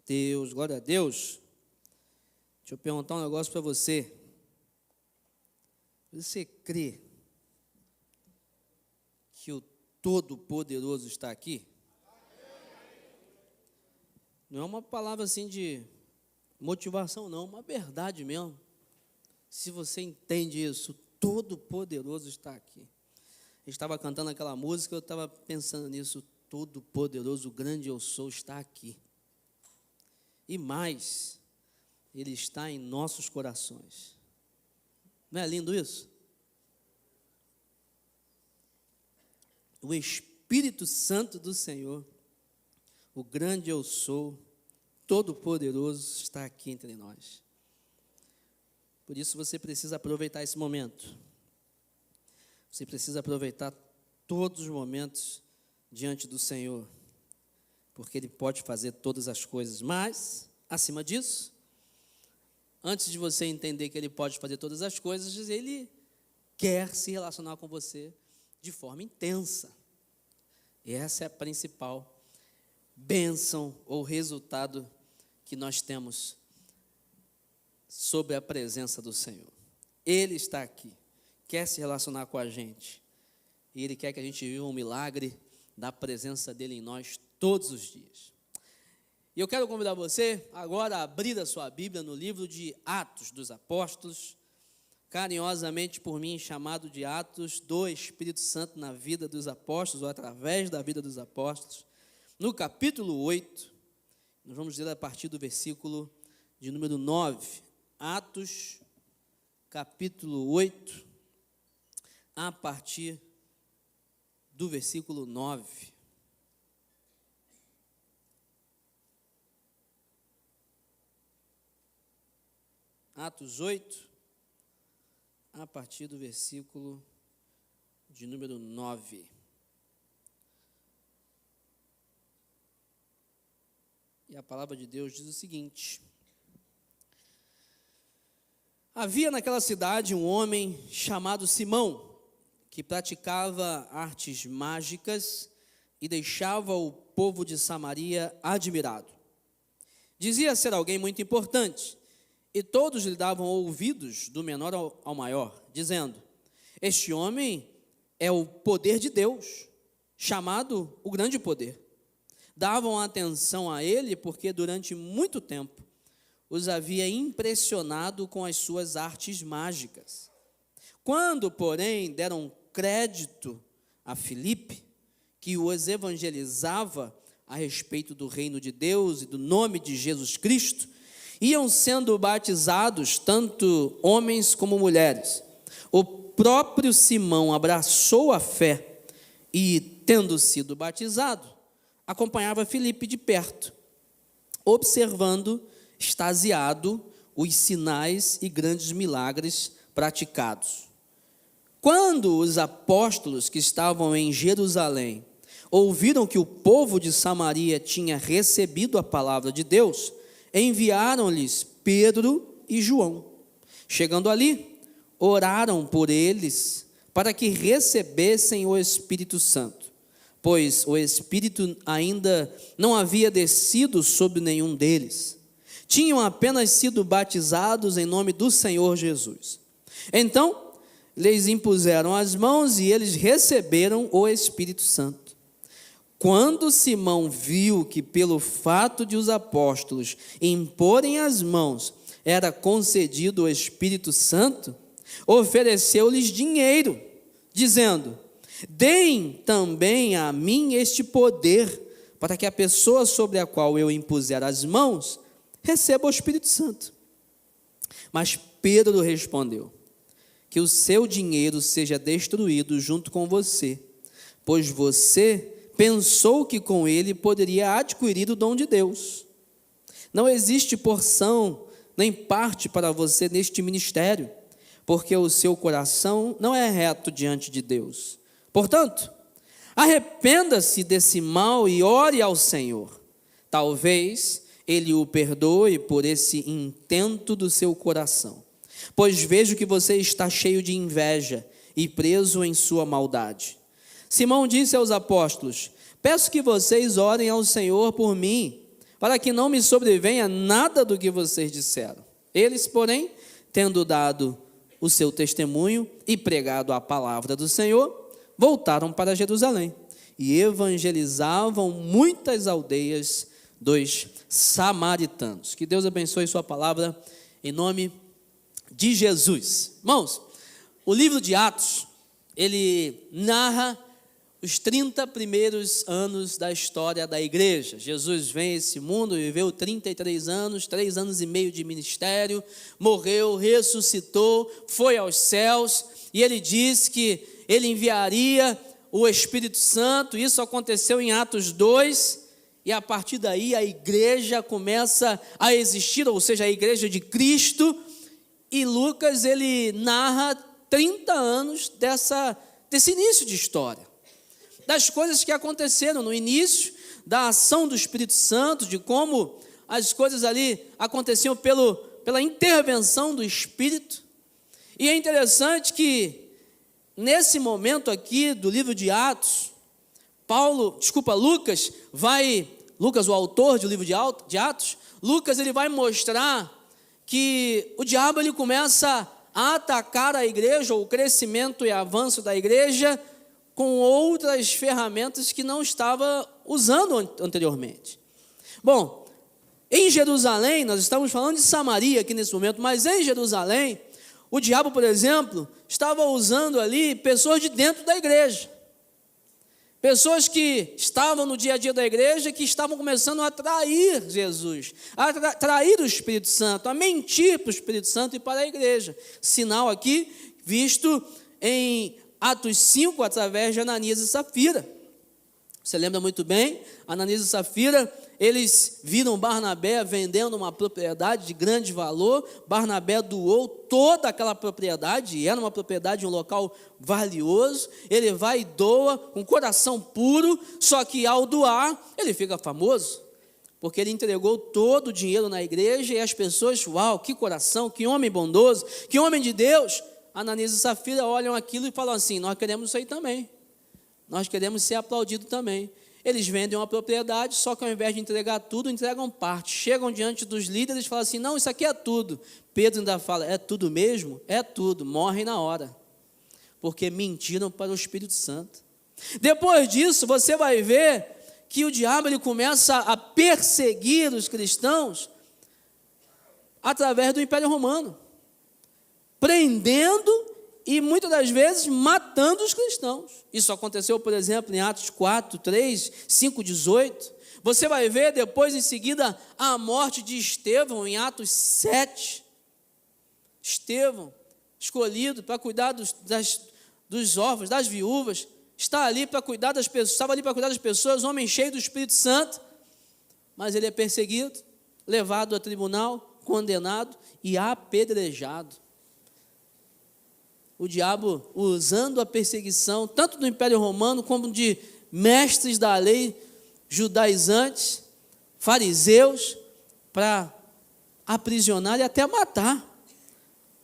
Deus, glória a Deus. Deixa eu perguntar um negócio para você. Você crê que o Todo-Poderoso está aqui? Não é uma palavra assim de motivação, não, uma verdade mesmo. Se você entende isso, o Todo-Poderoso está aqui. A gente estava cantando aquela música, eu estava pensando nisso, o Todo-Poderoso, o grande eu sou, está aqui. E mais, Ele está em nossos corações. Não é lindo isso? O Espírito Santo do Senhor, o grande eu sou, Todo-Poderoso, está aqui entre nós. Por isso você precisa aproveitar esse momento. Você precisa aproveitar todos os momentos diante do Senhor, porque Ele pode fazer todas as coisas. Mas, acima disso, antes de você entender que Ele pode fazer todas as coisas, Ele quer se relacionar com você de forma intensa. E essa é a principal bênção ou resultado que nós temos sobre a presença do Senhor. Ele está aqui, quer se relacionar com a gente. E Ele quer que a gente viva um milagre da presença dEle em nós todos os dias. E eu quero convidar você agora a abrir a sua Bíblia no livro de Atos dos Apóstolos, carinhosamente por mim chamado de Atos do Espírito Santo na vida dos apóstolos, ou através da vida dos apóstolos, no capítulo 8, nós vamos ler a partir do versículo de número 9, Atos, capítulo 8, a partir do versículo 9. Atos 8, a partir do versículo de número 9. E a palavra de Deus diz o seguinte: havia naquela cidade um homem chamado Simão, que praticava artes mágicas e deixava o povo de Samaria admirado. Dizia ser alguém muito importante, e todos lhe davam ouvidos, do menor ao maior, dizendo: este homem é o poder de Deus, chamado o grande poder. Davam atenção a ele porque durante muito tempo os havia impressionado com as suas artes mágicas. Quando, porém, deram crédito a Filipe, que os evangelizava a respeito do reino de Deus e do nome de Jesus Cristo, iam sendo batizados tanto homens como mulheres. O próprio Simão abraçou a fé e, tendo sido batizado, acompanhava Filipe de perto, observando, extasiado, os sinais e grandes milagres praticados. Quando os apóstolos que estavam em Jerusalém ouviram que o povo de Samaria tinha recebido a palavra de Deus, enviaram-lhes Pedro e João. Chegando ali, oraram por eles para que recebessem o Espírito Santo, pois o Espírito ainda não havia descido sobre nenhum deles. Tinham apenas sido batizados em nome do Senhor Jesus. Então, lhes impuseram as mãos e eles receberam o Espírito Santo. Quando Simão viu que pelo fato de os apóstolos imporem as mãos era concedido o Espírito Santo, ofereceu-lhes dinheiro, dizendo: deem também a mim este poder, para que a pessoa sobre a qual eu impuser as mãos receba o Espírito Santo. Mas Pedro respondeu: que o seu dinheiro seja destruído junto com você, pois você pensou que com ele poderia adquirir o dom de Deus. Não existe porção nem parte para você neste ministério, porque o seu coração não é reto diante de Deus. Portanto, arrependa-se desse mal e ore ao Senhor. Talvez Ele o perdoe por esse intento do seu coração, pois vejo que você está cheio de inveja e preso em sua maldade. Simão disse aos apóstolos: peço que vocês orem ao Senhor por mim, para que não me sobrevenha nada do que vocês disseram. Eles, porém, tendo dado o seu testemunho e pregado a palavra do Senhor, voltaram para Jerusalém e evangelizavam muitas aldeias dos samaritanos. Que Deus abençoe sua palavra em nome de Jesus. Irmãos, o livro de Atos, ele narra os 30 primeiros anos da história da igreja. Jesus vem a esse mundo, viveu 33 anos, 3 anos e meio de ministério, morreu, ressuscitou, foi aos céus, e ele disse que ele enviaria o Espírito Santo. Isso aconteceu em Atos 2, e a partir daí a igreja começa a existir, ou seja, a igreja de Cristo, e Lucas, ele narra 30 anos desse início de história, das coisas que aconteceram no início, da ação do Espírito Santo, de como as coisas ali aconteciam pela intervenção do Espírito. E é interessante que, nesse momento aqui do livro de Atos, Lucas, o autor do livro de Atos, Lucas, ele vai mostrar que o diabo, ele começa a atacar a igreja, o crescimento e avanço da igreja, com outras ferramentas que não estava usando anteriormente. Bom, em Jerusalém, nós estamos falando de Samaria aqui nesse momento, mas em Jerusalém, o diabo, por exemplo, estava usando ali pessoas de dentro da igreja. Pessoas que estavam no dia a dia da igreja, que estavam começando a trair Jesus, a trair o Espírito Santo, a mentir para o Espírito Santo e para a igreja. Sinal aqui visto em Atos 5, através de Ananias e Safira. Você lembra muito bem, Ananias e Safira, eles viram Barnabé vendendo uma propriedade de grande valor. Barnabé doou toda aquela propriedade, e era uma propriedade, um local valioso. Ele vai e doa com coração puro, só que ao doar, ele fica famoso, porque ele entregou todo o dinheiro na igreja, e as pessoas, uau, que coração, que homem bondoso, que homem de Deus. Ananias e Safira olham aquilo e falam assim: nós queremos isso aí também, nós queremos ser aplaudidos também. Eles vendem uma propriedade, só que ao invés de entregar tudo, entregam parte. Chegam diante dos líderes e falam assim: não, isso aqui é tudo. Pedro ainda fala: é tudo mesmo? É tudo. Morrem na hora, porque mentiram para o Espírito Santo. Depois disso, você vai ver que o diabo, ele começa a perseguir os cristãos através do Império Romano, prendendo e muitas das vezes matando os cristãos. Isso aconteceu, por exemplo, em Atos 4, 3, 5, 18. Você vai ver depois, em seguida, a morte de Estevão, em Atos 7. Estevão, escolhido para cuidar dos órfãos, das viúvas, estava ali para cuidar das pessoas, homem cheio do Espírito Santo, mas ele é perseguido, levado a tribunal, condenado e apedrejado. O diabo usando a perseguição, tanto do Império Romano, como de mestres da lei judaizantes, fariseus, para aprisionar e até matar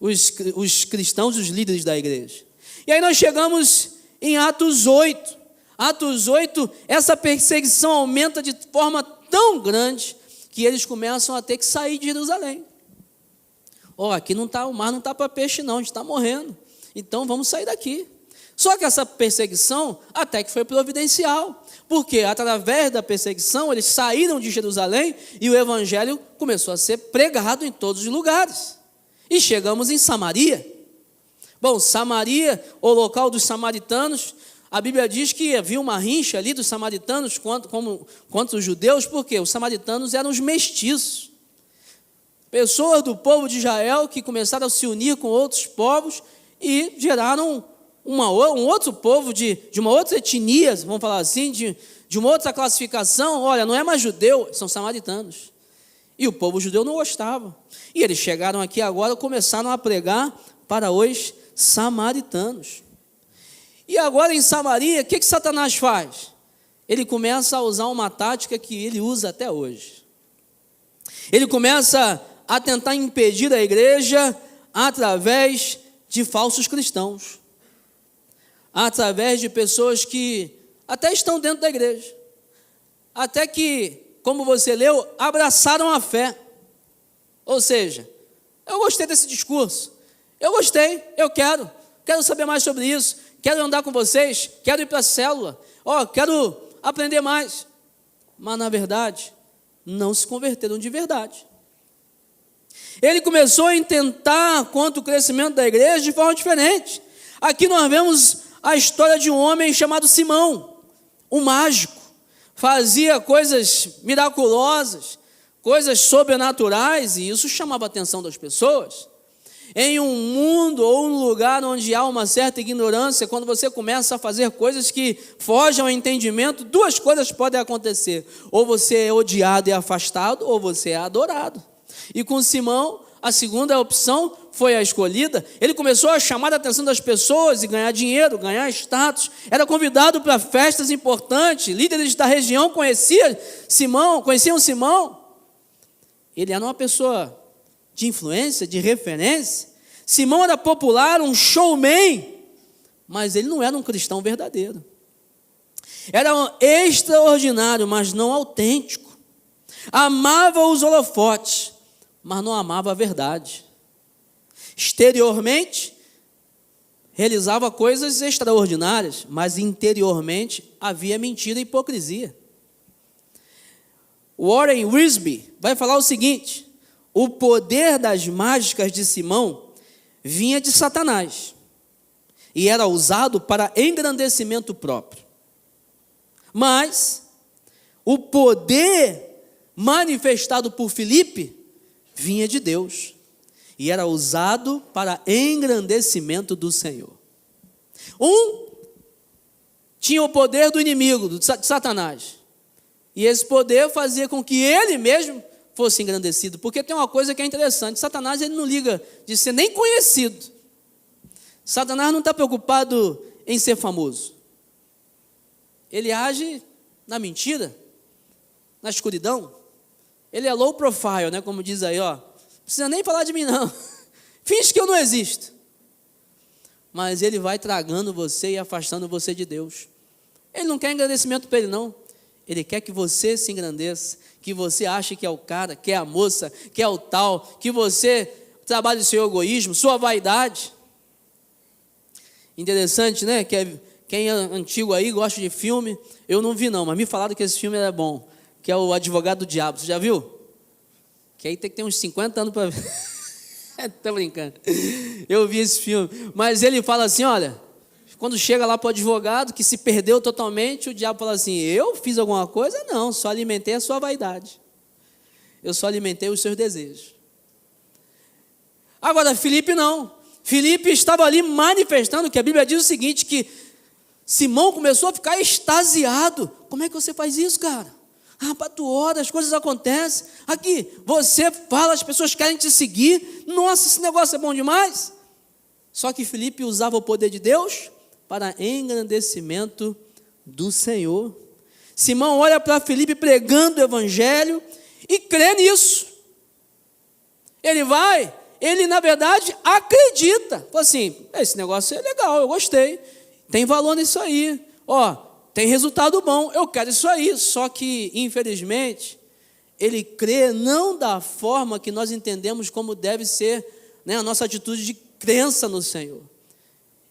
os cristãos, os líderes da igreja. E aí nós chegamos em Atos 8. Atos 8, essa perseguição aumenta de forma tão grande que eles começam a ter que sair de Jerusalém. Aqui não tá, o mar não está para peixe não, a gente está morrendo. Então vamos sair daqui. Só que essa perseguição até que foi providencial, porque através da perseguição eles saíram de Jerusalém e o evangelho começou a ser pregado em todos os lugares. E chegamos em Samaria. Bom, Samaria, o local dos samaritanos, a Bíblia diz que havia uma rincha ali dos samaritanos contra os judeus, porque os samaritanos eram os mestiços. Pessoas do povo de Israel que começaram a se unir com outros povos e geraram um outro povo de uma outra etnia, vamos falar assim, de uma outra classificação. Olha, não é mais judeu, são samaritanos. E o povo judeu não gostava. E eles chegaram aqui agora e começaram a pregar para os samaritanos. E agora em Samaria, o que Satanás faz? Ele começa a usar uma tática que ele usa até hoje. Ele começa a tentar impedir a igreja através de falsos cristãos, através de pessoas que até estão dentro da igreja, até que como você leu, abraçaram a fé. Ou seja, eu gostei desse discurso, eu gostei, eu quero saber mais sobre isso, quero andar com vocês, quero ir para a célula, quero aprender mais. Mas, na verdade, não se converteram de verdade. Ele começou a intentar quanto o crescimento da igreja de forma diferente. Aqui nós vemos a história de um homem chamado Simão, um mágico. Fazia coisas miraculosas, coisas sobrenaturais, e isso chamava a atenção das pessoas. Em um mundo ou um lugar onde há uma certa ignorância, quando você começa a fazer coisas que fogem ao entendimento, duas coisas podem acontecer: ou você é odiado e afastado, ou você é adorado. E com Simão, a segunda opção foi a escolhida. Ele começou a chamar a atenção das pessoas e ganhar dinheiro, ganhar status. Era convidado para festas importantes. Líderes da região conheciam Simão. Ele era uma pessoa de influência, de referência. Simão era popular, um showman, mas ele não era um cristão verdadeiro. Era um extraordinário, mas não autêntico. Amava os holofotes, mas não amava a verdade. Exteriormente, realizava coisas extraordinárias, mas interiormente havia mentira e hipocrisia. Warren Wiersbe vai falar o seguinte: o poder das mágicas de Simão vinha de Satanás e era usado para engrandecimento próprio. Mas o poder manifestado por Filipe vinha de Deus e era usado para engrandecimento do Senhor. Um tinha o poder do inimigo, de Satanás, e esse poder fazia com que ele mesmo fosse engrandecido, porque tem uma coisa que é interessante: Satanás, ele não liga de ser nem conhecido. Satanás não está preocupado em ser famoso. Ele age na mentira, na escuridão. Ele é low profile, né? Como diz aí, não precisa nem falar de mim não, finge que eu não existo. Mas ele vai tragando você e afastando você de Deus. Ele não quer engrandecimento para ele não. Ele quer que você se engrandeça, que você ache que é o cara, que é a moça, que é o tal, que você trabalhe o seu egoísmo, sua vaidade. Interessante, né? Quem é antigo aí, gosta de filme. Eu não vi não, mas me falaram que esse filme era bom, que é o Advogado do Diabo. Você já viu? Que aí tem que ter uns 50 anos para ver. Estou brincando. Eu vi esse filme. Mas ele fala assim, olha, quando chega lá para o advogado, que se perdeu totalmente, o diabo fala assim: eu fiz alguma coisa? Não, só alimentei a sua vaidade. Eu só alimentei os seus desejos. Agora, Filipe não. Filipe estava ali manifestando, que a Bíblia diz o seguinte, que Simão começou a ficar extasiado. Como é que você faz isso, cara? Rapaz, tu ora, as coisas acontecem. Aqui, você fala, as pessoas querem te seguir. Nossa, esse negócio é bom demais. Só que Filipe usava o poder de Deus para engrandecimento do Senhor. Simão olha para Filipe pregando o evangelho e crê nisso. Ele na verdade acredita. Fala assim: esse negócio é legal, eu gostei. Tem valor nisso aí. Tem resultado bom, eu quero isso aí. Só que, infelizmente, ele crê não da forma que nós entendemos como deve ser, né, a nossa atitude de crença no Senhor.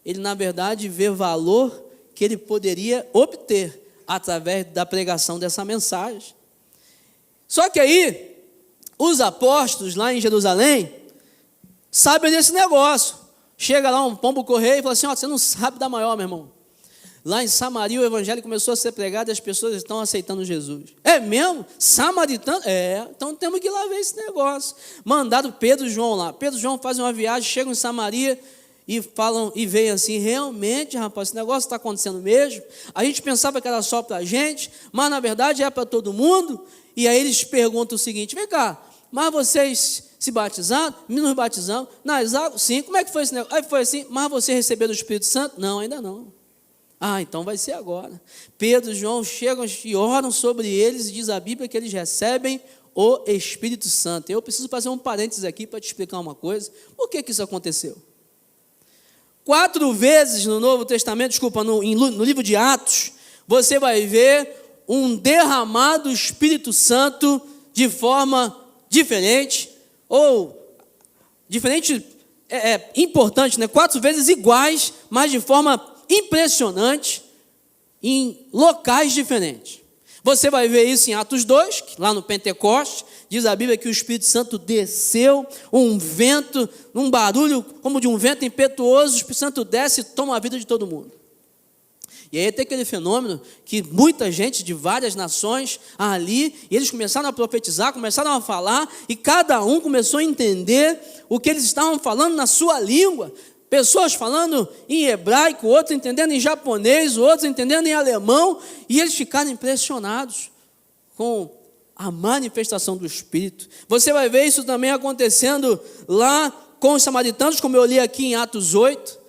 Ele, na verdade, vê valor que ele poderia obter através da pregação dessa mensagem. Só que aí, os apóstolos lá em Jerusalém sabem desse negócio. Chega lá um pombo correio e fala assim: você não sabe da maior, meu irmão. Lá em Samaria o evangelho começou a ser pregado e as pessoas estão aceitando Jesus. É mesmo? Samaritano? Então temos que ir lá ver esse negócio. Mandaram Pedro e João lá. Pedro e João fazem uma viagem, chegam em Samaria e falam, e veem assim: realmente, rapaz, esse negócio está acontecendo mesmo. A gente pensava que era só para a gente, mas na verdade é para todo mundo. E aí eles perguntam o seguinte: vem cá, mas vocês se batizaram? Nos batizamos? Nas águas? Sim. Como é que foi esse negócio? Aí foi assim: mas você recebeu o Espírito Santo? Não, ainda não. Então vai ser agora. Pedro e João chegam e oram sobre eles, e diz a Bíblia que eles recebem o Espírito Santo. Eu preciso fazer um parênteses aqui para te explicar uma coisa. Por que isso aconteceu? 4 vezes no Novo Testamento, no livro de Atos, você vai ver um derramado Espírito Santo de forma diferente, ou diferente importante, né? 4 vezes iguais, mas de forma impressionante, em locais diferentes. Você vai ver isso em Atos 2, lá no Pentecostes, diz a Bíblia que o Espírito Santo desceu, um vento, um barulho como de um vento impetuoso, o Espírito Santo desce e toma a vida de todo mundo. E aí tem aquele fenômeno que muita gente de várias nações ali, e eles começaram a profetizar, começaram a falar, e cada um começou a entender o que eles estavam falando na sua língua. Pessoas falando em hebraico, outros entendendo em japonês, outros entendendo em alemão, e eles ficaram impressionados com a manifestação do Espírito. Você vai ver isso também acontecendo lá com os samaritanos, como eu li aqui em Atos 8.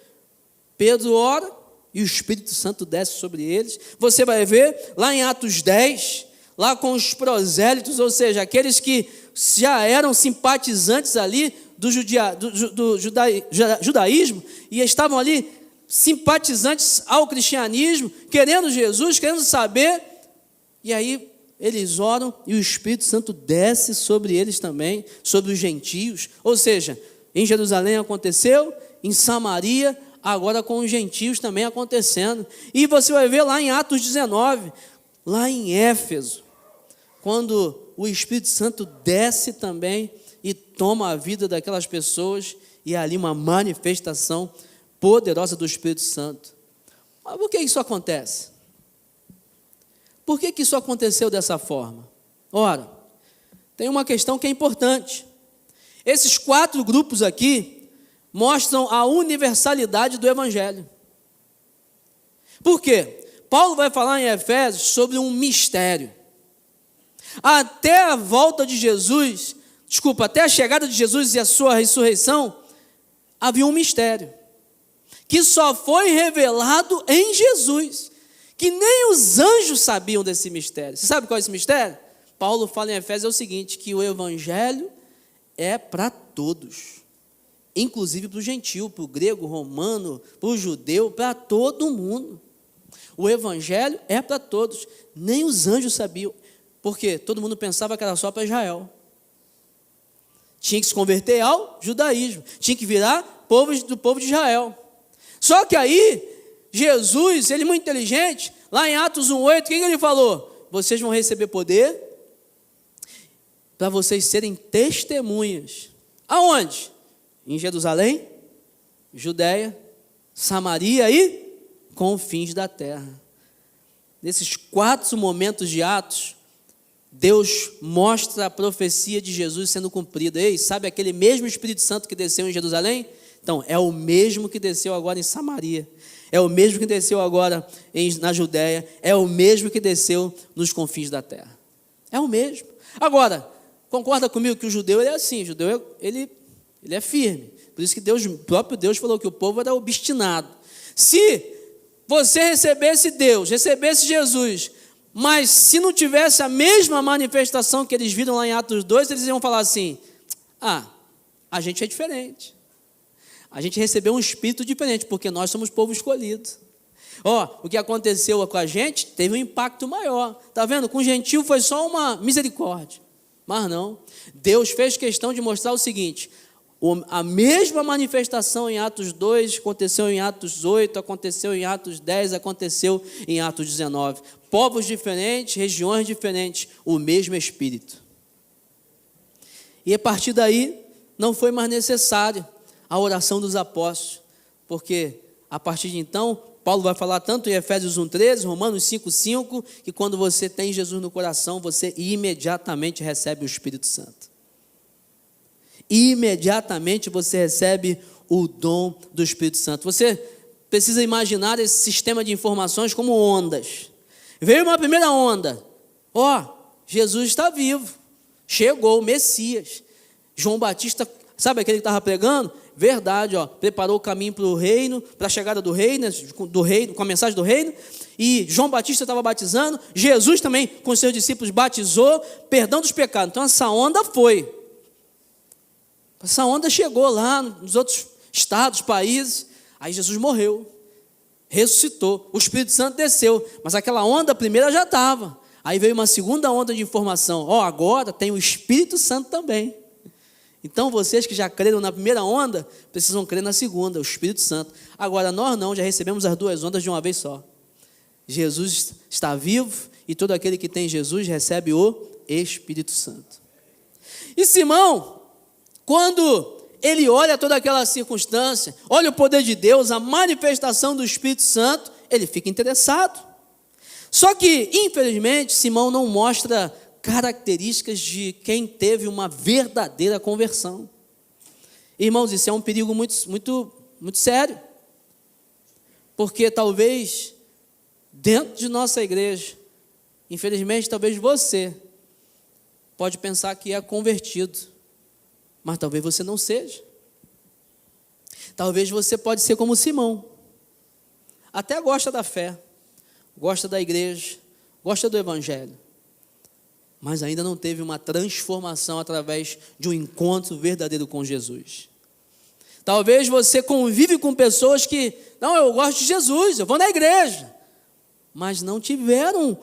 Pedro ora e o Espírito Santo desce sobre eles. Você vai ver lá em Atos 10, lá com os prosélitos, ou seja, aqueles que já eram simpatizantes ali do judaísmo e estavam ali simpatizantes ao cristianismo, querendo Jesus, querendo saber, e aí eles oram e o Espírito Santo desce sobre eles também, sobre os gentios. Ou seja, em Jerusalém aconteceu, em Samaria, agora com os gentios também acontecendo. E você vai ver lá em Atos 19, lá em Éfeso, quando o Espírito Santo desce também e toma a vida daquelas pessoas, e ali uma manifestação poderosa do Espírito Santo. Mas por que isso acontece? Por que isso aconteceu dessa forma? Ora, tem uma questão que é importante. Esses 4 grupos aqui mostram a universalidade do Evangelho. Por quê? Paulo vai falar em Efésios sobre um mistério. Até a volta de Jesus, até a chegada de Jesus e a sua ressurreição, havia um mistério, que só foi revelado em Jesus, que nem os anjos sabiam desse mistério. Você sabe qual é esse mistério? Paulo fala em Efésios o seguinte, que o Evangelho é para todos, inclusive para o gentio, para o grego, romano, para o judeu, para todo mundo. O Evangelho é para todos, nem os anjos sabiam, porque todo mundo pensava que era só para Israel. Tinha que se converter ao judaísmo, tinha que virar do povo de Israel. Só que aí, Jesus, ele muito inteligente, lá em Atos 1,8, o que ele falou? Vocês vão receber poder para vocês serem testemunhas. Aonde? Em Jerusalém, Judeia, Samaria e confins da terra. Nesses 4 momentos de Atos, Deus mostra a profecia de Jesus sendo cumprida. Ei, sabe aquele mesmo Espírito Santo que desceu em Jerusalém? Então, é o mesmo que desceu agora em Samaria. É o mesmo que desceu agora na Judéia. É o mesmo que desceu nos confins da terra. É o mesmo. Agora, concorda comigo que o judeu ele é assim. O judeu ele é firme. Por isso que o próprio Deus falou que o povo era obstinado. Se você recebesse Deus, recebesse Jesus, mas se não tivesse a mesma manifestação que eles viram lá em Atos 2, eles iam falar assim, a gente é diferente. A gente recebeu um espírito diferente, porque nós somos povo escolhido. O que aconteceu com a gente teve um impacto maior. Está vendo? Com o gentio foi só uma misericórdia. Mas não. Deus fez questão de mostrar o seguinte, a mesma manifestação em Atos 2, aconteceu em Atos 8, aconteceu em Atos 10, aconteceu em Atos 19. Povos diferentes, regiões diferentes, o mesmo Espírito. E a partir daí, não foi mais necessário a oração dos apóstolos, porque a partir de então, Paulo vai falar tanto em Efésios 1,13, Romanos 5,5, que quando você tem Jesus no coração, você imediatamente recebe o Espírito Santo. Imediatamente você recebe o dom do Espírito Santo. Você precisa imaginar esse sistema de informações como ondas. Veio uma primeira onda. Jesus está vivo. Chegou o Messias. João Batista, sabe aquele que estava pregando? Verdade, preparou o caminho para o reino, para a chegada do reino, com a mensagem do reino. E João Batista estava batizando. Jesus também, com seus discípulos, batizou, perdão dos pecados. Então essa onda foi. Essa onda chegou lá nos outros estados, países. Aí Jesus morreu, ressuscitou, o Espírito Santo desceu. Mas aquela onda primeira já estava. Aí veio uma segunda onda de informação. Agora tem o Espírito Santo também. Então vocês que já creram na primeira onda, precisam crer na segunda, o Espírito Santo. Agora nós não, já recebemos as duas ondas de uma vez só. Jesus está vivo e todo aquele que tem Jesus recebe o Espírito Santo. E Simão, quando ele olha toda aquela circunstância, olha o poder de Deus, a manifestação do Espírito Santo, ele fica interessado. Só que, infelizmente, Simão não mostra características de quem teve uma verdadeira conversão. Irmãos, isso é um perigo muito sério. Porque talvez, dentro de nossa igreja, infelizmente, talvez você pode pensar que é convertido, mas talvez você não seja. Talvez você pode ser como Simão. Até gosta da fé, gosta da igreja, gosta do evangelho, mas ainda não teve uma transformação através de um encontro verdadeiro com Jesus. Talvez você convive com pessoas que, não, eu gosto de Jesus, eu vou na igreja, mas não tiveram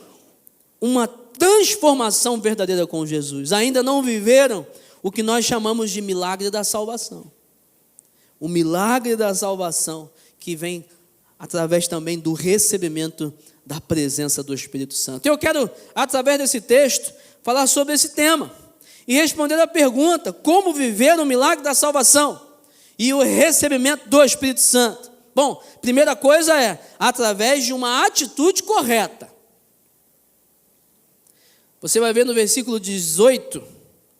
uma transformação verdadeira com Jesus, ainda não viveram o que nós chamamos de milagre da salvação. O milagre da salvação que vem através também do recebimento da presença do Espírito Santo. Eu quero, através desse texto, falar sobre esse tema e responder a pergunta: como viver o milagre da salvação e o recebimento do Espírito Santo? Bom, primeira coisa é através de uma atitude correta. Você vai ver no versículo 18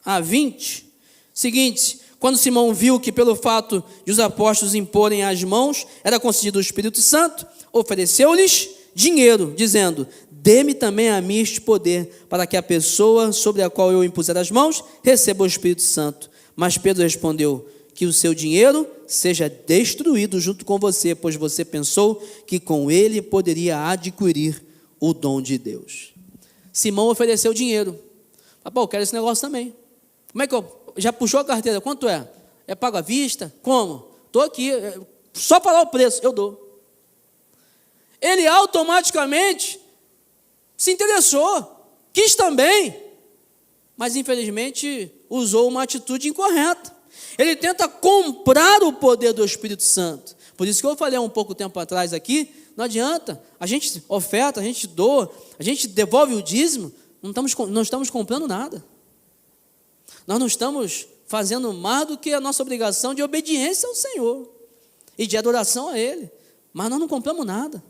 a 20, seguinte: quando Simão viu que pelo fato de os apóstolos imporem as mãos, era concedido o Espírito Santo, ofereceu-lhes dinheiro, dizendo: dê-me também a mim este poder, para que a pessoa sobre a qual eu impuser as mãos, receba o Espírito Santo. Mas Pedro respondeu: que o seu dinheiro seja destruído junto com você, pois você pensou que com ele poderia adquirir o dom de Deus. Simão ofereceu dinheiro. Pô, eu quero esse negócio também. Como é que eu... Já puxou a carteira, quanto é? É pago à vista? Como? Estou aqui, só falar o preço, eu dou. Ele automaticamente se interessou, quis também, mas infelizmente usou uma atitude incorreta. Ele tenta comprar o poder do Espírito Santo. Por isso que eu falei há um pouco tempo atrás aqui, não adianta, a gente oferta, a gente doa, a gente devolve o dízimo, não estamos comprando nada. Nós não estamos fazendo mais do que a nossa obrigação de obediência ao Senhor e de adoração a Ele, mas nós não compramos nada.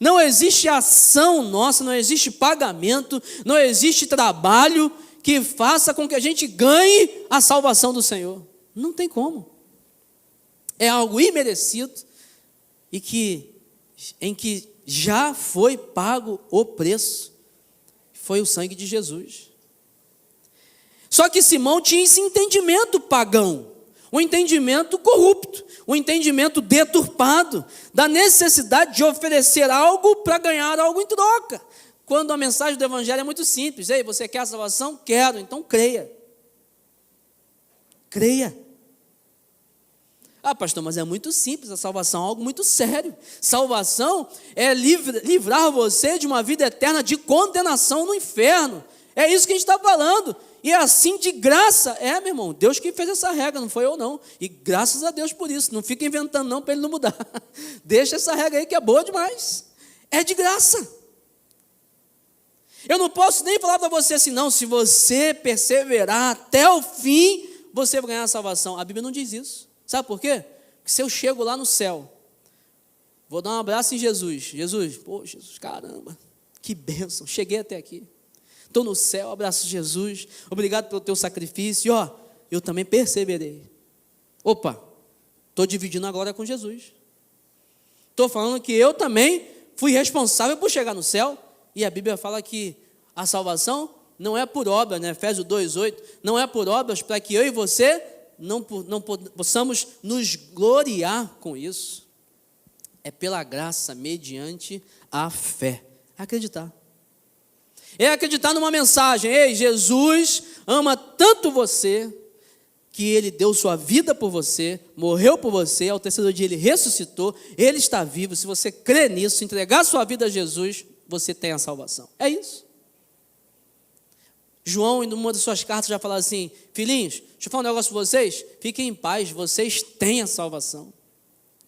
Não existe ação nossa, não existe pagamento, não existe trabalho que faça com que a gente ganhe a salvação do Senhor. Não tem como. É algo imerecido e em que já foi pago o preço. Foi o sangue de Jesus. Só que Simão tinha esse entendimento pagão, um entendimento corrupto, um entendimento deturpado, da necessidade de oferecer algo para ganhar algo em troca. Quando a mensagem do Evangelho é muito simples: ei, você quer a salvação? Quero, então creia. Creia. Ah, pastor, mas é muito simples, a salvação é algo muito sério. Salvação é livrar você de uma vida eterna de condenação no inferno. É isso que a gente está falando. E é assim de graça. Meu irmão, Deus que fez essa regra, não foi eu não. E graças a Deus por isso. Não fica inventando não para ele não mudar. Deixa essa regra aí que é boa demais. É de graça. Eu não posso nem falar para você assim, não, se você perseverar até o fim, você vai ganhar a salvação. A Bíblia não diz isso. Sabe por quê? Porque se eu chego lá no céu, vou dar um abraço em Jesus. Jesus, caramba, que bênção, cheguei até aqui. Estou no céu, abraço Jesus, obrigado pelo teu sacrifício. E eu também perseverei. Opa, estou dividindo agora com Jesus. Estou falando que eu também fui responsável por chegar no céu. E a Bíblia fala que a salvação não é por obra, né? Efésios 2:8, não é por obras para que eu e você não possamos nos gloriar com isso. É pela graça, mediante a fé. É acreditar. É acreditar numa mensagem: ei, Jesus ama tanto você, que Ele deu sua vida por você, morreu por você, ao terceiro dia Ele ressuscitou, Ele está vivo. Se você crê nisso, entregar sua vida a Jesus, você tem a salvação. É isso. João, em uma das suas cartas, já fala assim: filhinhos, deixa eu falar um negócio para vocês, fiquem em paz, vocês têm a salvação.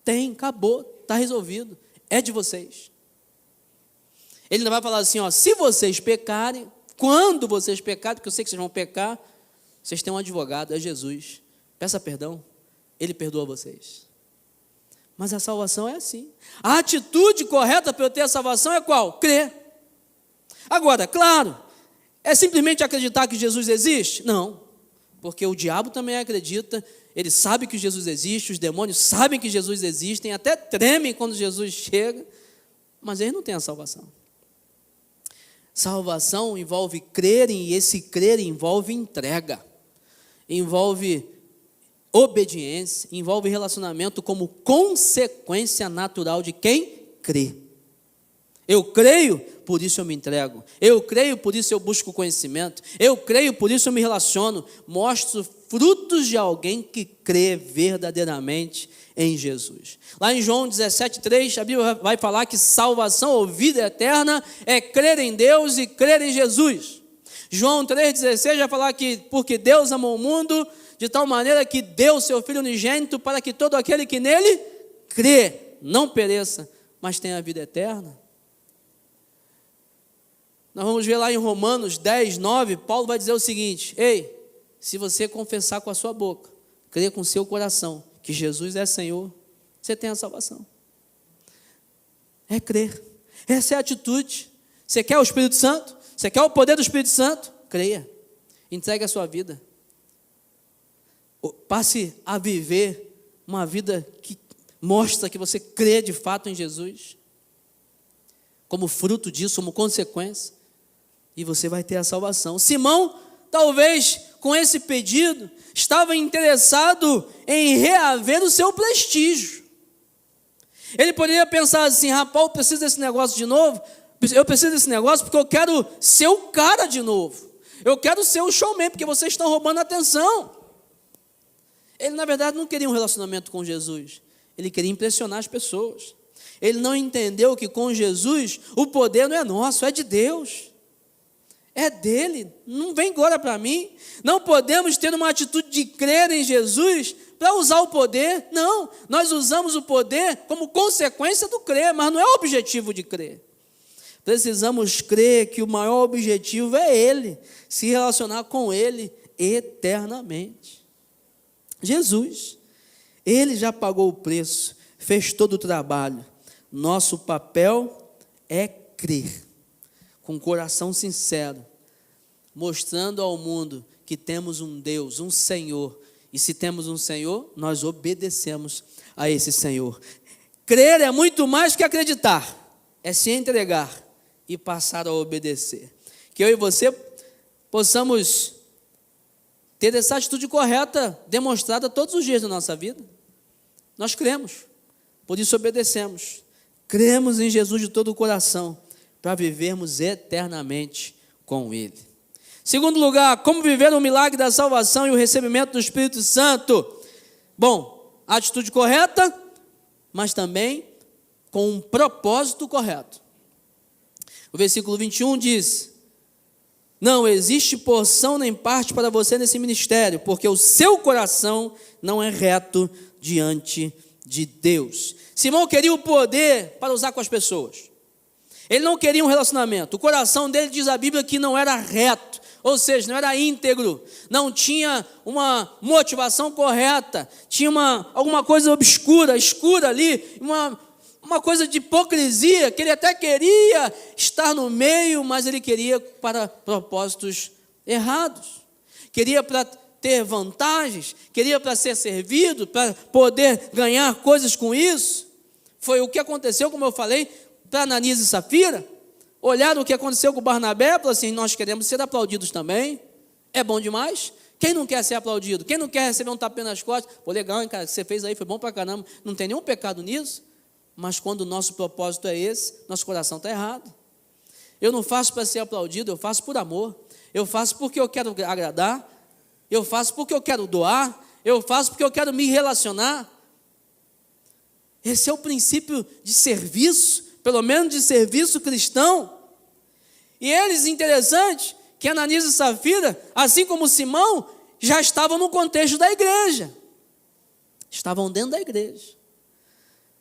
Tem, acabou, está resolvido, é de vocês. Ele ainda vai falar assim, ó, se vocês pecarem, quando vocês pecarem, porque eu sei que vocês vão pecar, vocês têm um advogado, é Jesus. Peça perdão, ele perdoa vocês. Mas a salvação é assim. A atitude correta para eu ter a salvação é qual? Crer. Agora, claro, é simplesmente acreditar que Jesus existe? Não, porque o diabo também acredita, ele sabe que Jesus existe, os demônios sabem que Jesus existe, até tremem quando Jesus chega, mas eles não têm a salvação. Salvação envolve crer, e esse crer envolve entrega, envolve obediência, envolve relacionamento como consequência natural de quem crê. Eu creio, por isso eu me entrego. Eu creio, por isso eu busco conhecimento. Eu creio, por isso eu me relaciono. Mostro frutos de alguém que crê verdadeiramente em Jesus. Lá em João 17,3, a Bíblia vai falar que salvação ou vida eterna é crer em Deus e crer em Jesus. João 3,16 vai falar que porque Deus amou o mundo de tal maneira que deu seu Filho unigênito para que todo aquele que nele crê não pereça, mas tenha a vida eterna. Nós vamos ver lá em Romanos 10:9, Paulo vai dizer o seguinte: ei, se você confessar com a sua boca, crer com o seu coração que Jesus é Senhor, você tem a salvação. É crer. Essa é a atitude. Você quer o Espírito Santo? Você quer o poder do Espírito Santo? Creia. Entregue a sua vida. Passe a viver uma vida que mostra que você crê de fato em Jesus. Como fruto disso, como consequência. E você vai ter a salvação. Simão, talvez com esse pedido, estava interessado em reaver o seu prestígio. Ele poderia pensar assim: rapaz, eu preciso desse negócio de novo. Eu preciso desse negócio porque eu quero ser o cara de novo. Eu quero ser o showman, porque vocês estão roubando a atenção. Ele, na verdade, não queria um relacionamento com Jesus. Ele queria impressionar as pessoas. Ele não entendeu que com Jesus o poder não é nosso, é de Deus. É dele, não vem agora para mim. Não podemos ter uma atitude de crer em Jesus para usar o poder. Não, nós usamos o poder como consequência do crer, mas não é o objetivo de crer. Precisamos crer que o maior objetivo é Ele, se relacionar com Ele eternamente. Jesus, Ele já pagou o preço, fez todo o trabalho. Nosso papel é crer, com o coração sincero, mostrando ao mundo que temos um Deus, um Senhor, e se temos um Senhor, nós obedecemos a esse Senhor. Crer é muito mais que acreditar, é se entregar e passar a obedecer. Que eu e você possamos ter essa atitude correta demonstrada todos os dias da nossa vida. Nós cremos, por isso obedecemos. Cremos em Jesus de todo o coração, para vivermos eternamente com Ele. Segundo lugar, como viver o milagre da salvação e o recebimento do Espírito Santo? Bom, atitude correta, mas também com um propósito correto. O versículo 21 diz: não existe porção nem parte para você nesse ministério, porque o seu coração não é reto diante de Deus. Simão queria o poder para usar com as pessoas. Ele não queria um relacionamento. O coração dele, diz a Bíblia, que não era reto, ou seja, não era íntegro, não tinha uma motivação correta, tinha alguma coisa escura ali, uma coisa de hipocrisia, que ele até queria estar no meio, mas ele queria para propósitos errados. Queria para ter vantagens, queria para ser servido, para poder ganhar coisas com isso. Foi o que aconteceu, como eu falei, para Ananias e Safira. Olharam o que aconteceu com Barnabé, falaram assim: nós queremos ser aplaudidos também. É bom demais. Quem não quer ser aplaudido? Quem não quer receber um tapinha nas costas? Pô, legal, hein, cara, que você fez aí, foi bom pra caramba. Não tem nenhum pecado nisso. Mas quando o nosso propósito é esse, nosso coração está errado. Eu não faço para ser aplaudido, eu faço por amor. Eu faço porque eu quero agradar. Eu faço porque eu quero doar. Eu faço porque eu quero me relacionar. Esse é o princípio de serviço, pelo menos de serviço cristão. E eles, interessante, que Ananias e Safira, assim como Simão, já estavam no contexto da igreja. Estavam dentro da igreja.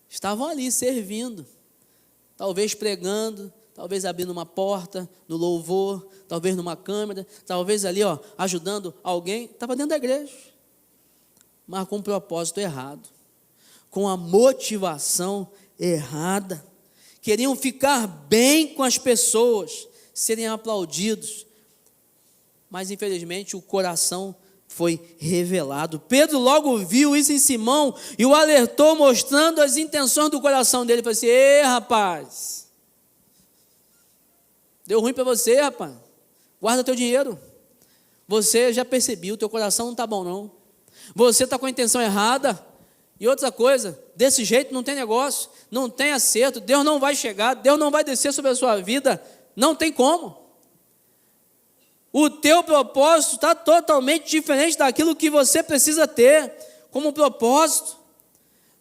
Estavam ali servindo, talvez pregando, talvez abrindo uma porta no louvor, talvez numa câmera, talvez ali, ajudando alguém. Estava dentro da igreja, mas com um propósito errado, com a motivação errada. Queriam ficar bem com as pessoas, serem aplaudidos, mas infelizmente o coração foi revelado. Pedro logo viu isso em Simão e o alertou, mostrando as intenções do coração dele. Ele falou assim: ei, rapaz, deu ruim para você, rapaz, guarda teu dinheiro. Você já percebeu, teu coração não está bom não, você está com a intenção errada. E outra coisa, desse jeito não tem negócio, não tem acerto, Deus não vai chegar, Deus não vai descer sobre a sua vida, não tem como. O teu propósito está totalmente diferente daquilo que você precisa ter como propósito.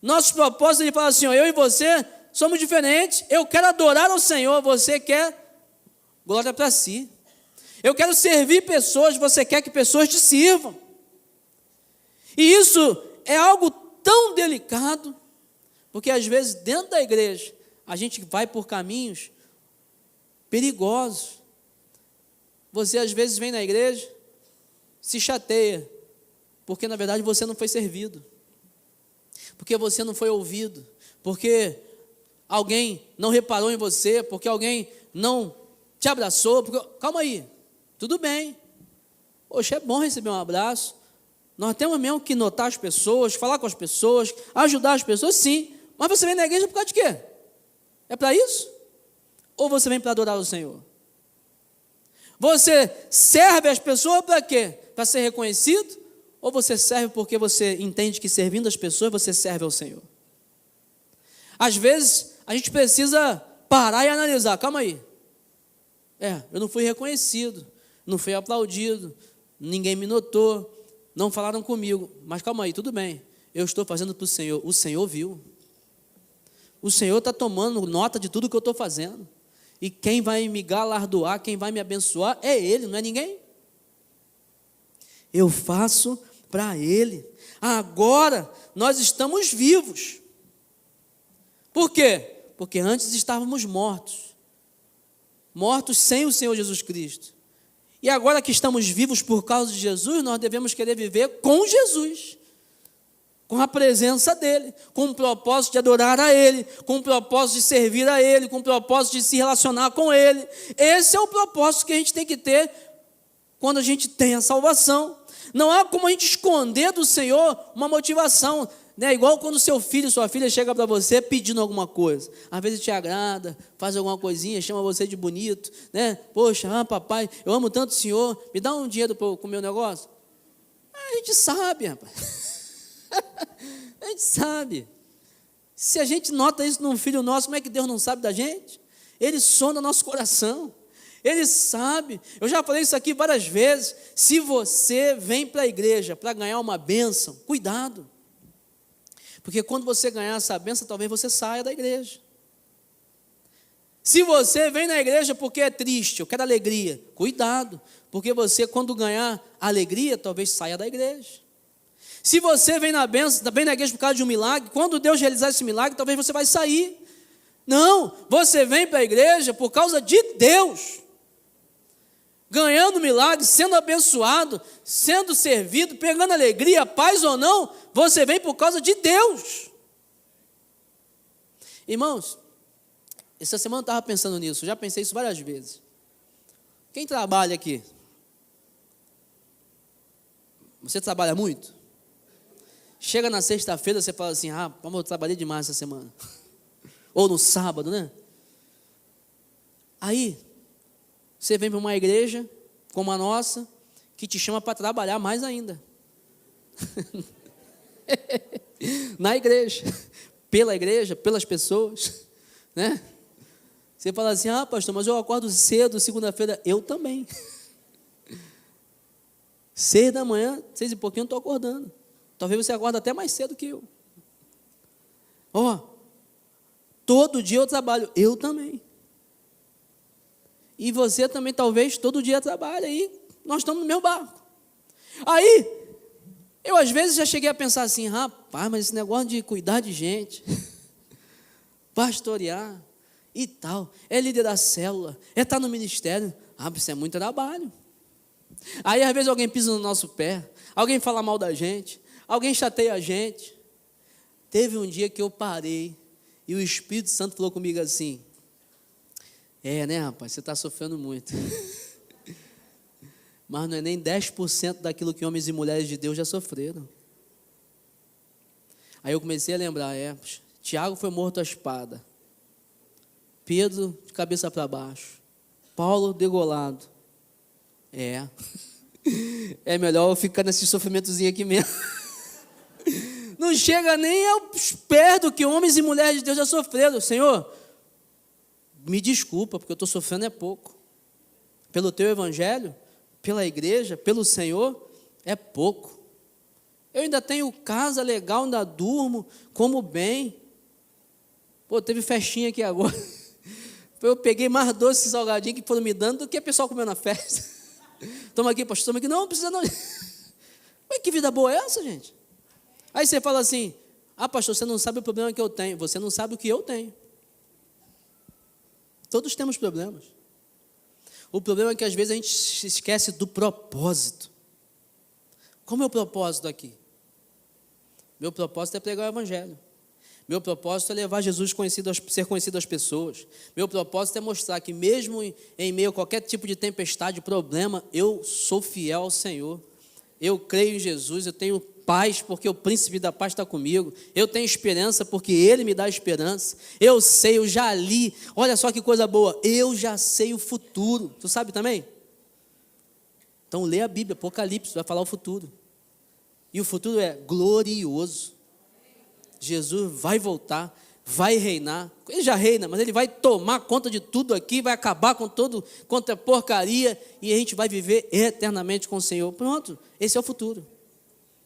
Nosso propósito, ele fala assim: eu e você somos diferentes. Eu quero adorar ao Senhor, você quer glória para si. Eu quero servir pessoas, você quer que pessoas te sirvam. E isso é algo tão delicado, porque às vezes dentro da igreja a gente vai por caminhos perigosos. Você às vezes vem na igreja, se chateia, porque na verdade você não foi servido, porque você não foi ouvido, porque alguém não reparou em você, porque alguém não te abraçou. Calma aí, tudo bem, poxa, é bom receber um abraço, nós temos mesmo que notar as pessoas, falar com as pessoas, ajudar as pessoas, sim, mas você vem na igreja por causa de quê? É para isso? Ou você vem para adorar o Senhor? Você serve as pessoas para quê? Para ser reconhecido? Ou você serve porque você entende que servindo as pessoas você serve ao Senhor? Às vezes a gente precisa parar e analisar. Calma aí, eu não fui reconhecido, não fui aplaudido, ninguém me notou, não falaram comigo, mas calma aí, tudo bem, eu estou fazendo para o Senhor viu, o Senhor está tomando nota de tudo que eu estou fazendo. E quem vai me galardoar, quem vai me abençoar é Ele, não é ninguém. Eu faço para Ele. Agora nós estamos vivos. Por quê? Porque antes estávamos mortos. Mortos sem o Senhor Jesus Cristo. E agora que estamos vivos por causa de Jesus, nós devemos querer viver com Jesus, com a presença dEle, com o propósito de adorar a Ele, com o propósito de servir a Ele, com o propósito de se relacionar com Ele. Esse é o propósito que a gente tem que ter quando a gente tem a salvação. Não há como a gente esconder do Senhor uma motivação, né? Igual quando seu filho, sua filha chega para você pedindo alguma coisa, às vezes te agrada, faz alguma coisinha, chama você de bonito, né? Poxa, papai, eu amo tanto o Senhor, me dá um dinheiro para o meu negócio. A gente sabe, rapaz. A gente sabe. Se a gente nota isso num filho nosso, como é que Deus não sabe da gente? Ele sonda nosso coração, Ele sabe. Eu já falei isso aqui várias vezes. Se você vem para a igreja para ganhar uma bênção, cuidado, porque quando você ganhar essa bênção, talvez você saia da igreja. Se você vem na igreja porque é triste, eu quero alegria, cuidado, porque você, quando ganhar alegria, talvez saia da igreja. Se você vem na igreja por causa de um milagre, quando Deus realizar esse milagre, talvez você vai sair. Não, você vem para a igreja por causa de Deus, ganhando milagre, sendo abençoado, sendo servido, pegando alegria, paz ou não, você vem por causa de Deus. Irmãos, essa semana eu estava pensando nisso, já pensei isso várias vezes. Quem trabalha aqui? Você trabalha muito? Chega na sexta-feira, você fala assim: eu trabalhei demais essa semana. Ou no sábado, né? Aí, você vem para uma igreja como a nossa, que te chama para trabalhar mais ainda. Na igreja, pelas pessoas, né? Você fala assim: pastor, mas eu acordo cedo, segunda-feira. Eu também. 6 da manhã, 6 e pouquinho eu estou acordando. Talvez você acorda até mais cedo que eu. Todo dia eu trabalho. Eu também. E você também, talvez, todo dia trabalha e nós estamos no meu barco. Aí, eu às vezes já cheguei a pensar assim, rapaz, mas esse negócio de cuidar de gente, pastorear e tal, é liderar célula, é estar no ministério, isso é muito trabalho. Aí às vezes alguém pisa no nosso pé, alguém fala mal da gente, alguém chateia a gente. Teve um dia que eu parei e o Espírito Santo falou comigo assim, né rapaz, você está sofrendo muito. Mas não é nem 10% daquilo que homens e mulheres de Deus já sofreram. Aí eu comecei a lembrar, Tiago foi morto à espada, Pedro de cabeça para baixo, Paulo degolado. É melhor eu ficar nesse sofrimentozinho aqui mesmo. Não chega nem aos pés do que homens e mulheres de Deus já sofreram. Senhor, me desculpa, porque eu estou sofrendo é pouco. Pelo teu evangelho, pela igreja, pelo Senhor, é pouco. Eu ainda tenho casa legal, ainda durmo, como bem. Teve festinha aqui agora. Eu peguei mais doce salgadinho que foram me dando do que o pessoal comeu na festa. Toma aqui, pastor, toma aqui. Não precisa não. Mas que vida boa é essa, gente? Aí você fala assim, pastor, você não sabe o problema que eu tenho. Você não sabe o que eu tenho. Todos temos problemas. O problema é que às vezes a gente se esquece do propósito. Qual é o meu propósito aqui? Meu propósito é pregar o evangelho. Meu propósito é levar Jesus ser conhecido às pessoas. Meu propósito é mostrar que mesmo em meio a qualquer tipo de tempestade, problema, eu sou fiel ao Senhor. Eu creio em Jesus, eu tenho paz porque o príncipe da paz está comigo. Eu tenho esperança porque Ele me dá esperança. Eu sei, eu já li. Olha só que coisa boa. Eu já sei o futuro. Tu sabe também? Então lê a Bíblia, Apocalipse, vai falar o futuro. E o futuro é glorioso. Jesus vai voltar, vai reinar. Ele já reina, mas Ele vai tomar conta de tudo aqui, vai acabar com quanto é porcaria, e a gente vai viver eternamente com o Senhor. Pronto, esse é o futuro.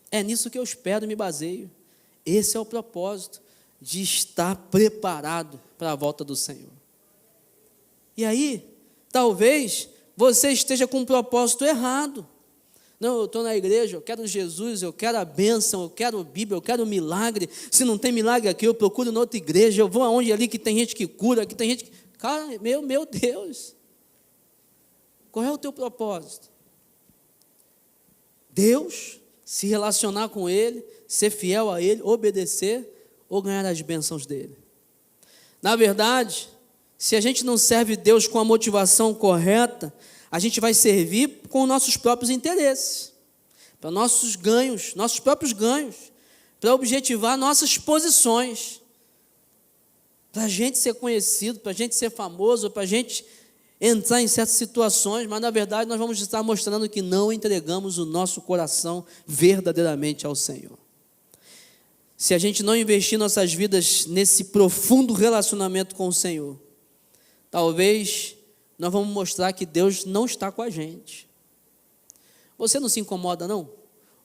É nisso que eu espero e me baseio. Esse é o propósito de estar preparado para a volta do Senhor. E aí, talvez você esteja com um propósito errado. Não, eu estou na igreja, eu quero Jesus, eu quero a bênção, eu quero a Bíblia, eu quero o milagre. Se não tem milagre aqui, eu procuro na outra igreja, eu vou aonde ali que tem gente que cura, que tem gente que... Cara, meu Deus. Qual é o teu propósito? Deus, se relacionar com Ele, ser fiel a Ele, obedecer ou ganhar as bênçãos dEle. Na verdade, se a gente não serve Deus com a motivação correta, a gente vai servir com nossos próprios interesses, para nossos ganhos, nossos próprios ganhos, para objetivar nossas posições, para a gente ser conhecido, para a gente ser famoso, para a gente entrar em certas situações, mas na verdade nós vamos estar mostrando que não entregamos o nosso coração verdadeiramente ao Senhor. Se a gente não investir nossas vidas nesse profundo relacionamento com o Senhor, talvez nós vamos mostrar que Deus não está com a gente. Você não se incomoda, não?